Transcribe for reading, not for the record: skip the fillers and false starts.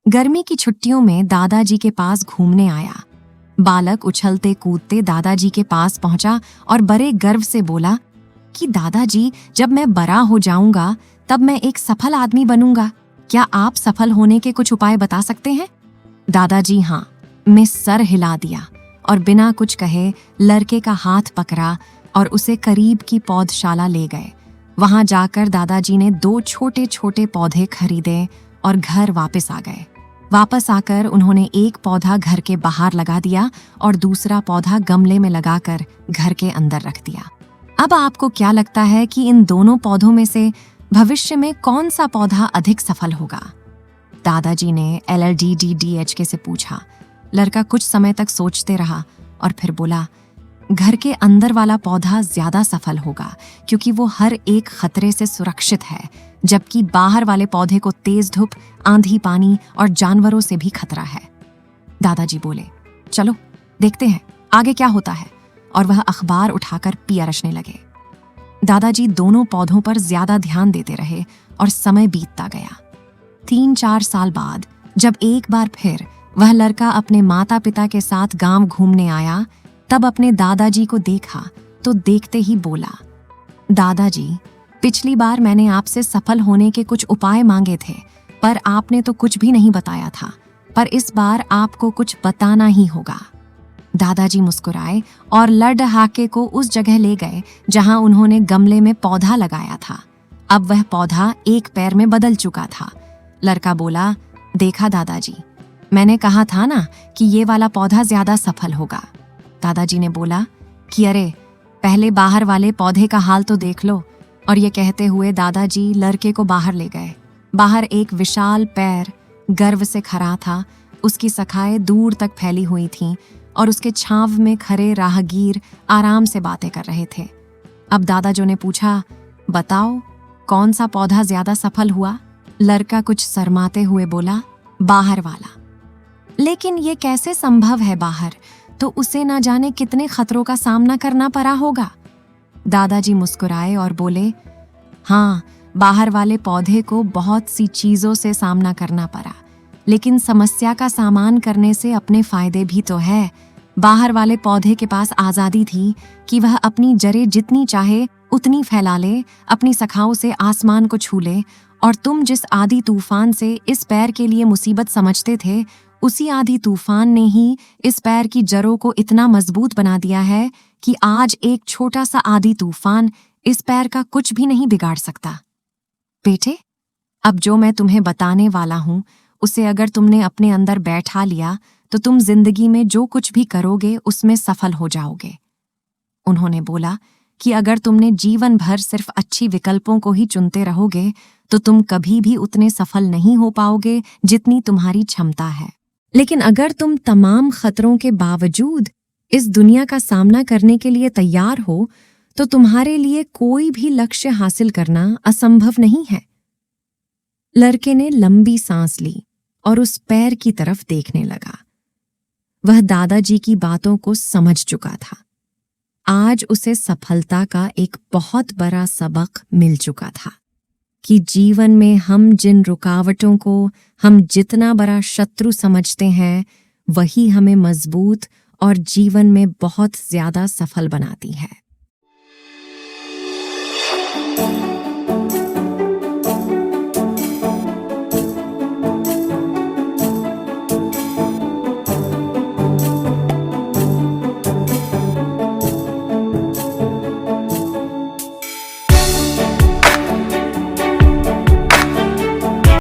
गर्मी की छुट्टियों में दादाजी के पास घूमने आया। बालक उछलते कूदते दादाजी के पास पहुंचा और बड़े गर्व से बोला कि दादाजी, जब मैं बड़ा हो जाऊंगा तब मैं एक सफल आदमी बनूंगा। क्या आप सफल होने के कुछ उपाय बता सकते हैं? दादाजी हाँ में सर हिला दिया और बिना कुछ कहे लड़के का हाथ पकड़ा और उसे करीब की पौधशाला ले गए। वहां जाकर दादाजी ने 2 छोटे छोटे पौधे खरीदे और घर वापस आ गए। वापस आकर उन्होंने एक पौधा घर के बाहर लगा दिया और दूसरा पौधा गमले में लगाकर घर के अंदर रख दिया। अब आपको क्या लगता है कि इन दोनों पौधों में से भविष्य में कौन सा पौधा अधिक सफल होगा? दादाजी ने LLDDDHK से पूछा। लड़का कुछ समय तक सोचते रहा और फिर बोला, घर के अंदर वाला पौधा ज्यादा सफल होगा क्योंकि वो हर एक खतरे से सुरक्षित है, जबकि बाहर वाले पौधे को तेज धूप, आंधी, पानी और जानवरों से भी खतरा है। दादाजी बोले, चलो देखते हैं आगे क्या होता है, और वह अखबार उठाकर पियारसने लगे। दादाजी दोनों पौधों पर ज्यादा ध्यान देते रहे और समय बीतता गया। 3-4 साल बाद जब एक बार फिर वह लड़का अपने माता पिता के साथ गांव घूमने आया, तब अपने दादाजी को देखा तो देखते ही बोला, दादाजी, पिछली बार मैंने आपसे सफल होने के कुछ उपाय मांगे थे, पर आपने तो कुछ भी नहीं बताया था, पर इस बार आपको कुछ बताना ही होगा। दादाजी मुस्कुराए और लड़हाके को उस जगह ले गए जहां उन्होंने गमले में पौधा लगाया था। अब वह पौधा एक पैर में बदल चुका था। लड़का बोला, देखा दादाजी, मैंने कहा था ना कि ये वाला पौधा ज्यादा सफल होगा। दादाजी ने बोला कि अरे, पहले बाहर वाले पौधे का हाल तो देख लो। और ये कहते हुए दादाजी लड़के को बाहर ले गए। बाहर एक विशाल पेड़ गर्व से खड़ा था। उसकी शाखाएं दूर तक फैली हुई थीं और उसके छांव में खड़े राहगीर आराम से बातें कर रहे थे। अब दादाजी ने पूछा, बताओ कौन सा पौधा ज्यादा सफल हुआ? लड़का कुछ शर्माते हुए बोला, बाहर वाला। लेकिन ये कैसे संभव है? बाहर तो उसे ना जाने कितने खतरों का सामना करना पड़ा होगा। दादाजी मुस्कुराए और बोले, हाँ, बाहर वाले पौधे को बहुत सी चीजों से सामना करना पड़ा, लेकिन समस्या का सामना करने से अपने फायदे भी तो है। बाहर वाले पौधे के पास आजादी थी कि वह अपनी जड़ें जितनी चाहे उतनी फैला ले, अपनी शाखाओं से आसमान को छू ले, और तुम जिस आधी तूफान से इस पैर के लिए मुसीबत समझते थे, उसी आधी तूफान ने ही इस पैर की जड़ों को इतना मजबूत बना दिया है कि आज एक छोटा सा आधी तूफान इस पैर का कुछ भी नहीं बिगाड़ सकता। बेटे, अब जो मैं तुम्हें बताने वाला हूं, उसे अगर तुमने अपने अंदर बैठा लिया तो तुम जिंदगी में जो कुछ भी करोगे उसमें सफल हो जाओगे। उन्होंने बोला कि अगर तुमने जीवन भर सिर्फ अच्छी विकल्पों को ही चुनते रहोगे तो तुम कभी भी उतने सफल नहीं हो पाओगे जितनी तुम्हारी क्षमता है। लेकिन अगर तुम तमाम खतरों के बावजूद इस दुनिया का सामना करने के लिए तैयार हो तो तुम्हारे लिए कोई भी लक्ष्य हासिल करना असंभव नहीं है। लड़के ने लंबी सांस ली और उस पैर की तरफ देखने लगा। वह दादाजी की बातों को समझ चुका था। आज उसे सफलता का एक बहुत बड़ा सबक मिल चुका था कि जीवन में हम जिन रुकावटों को हम जितना बड़ा शत्रु समझते हैं, वही हमें मजबूत और जीवन में बहुत ज्यादा सफल बनाती है।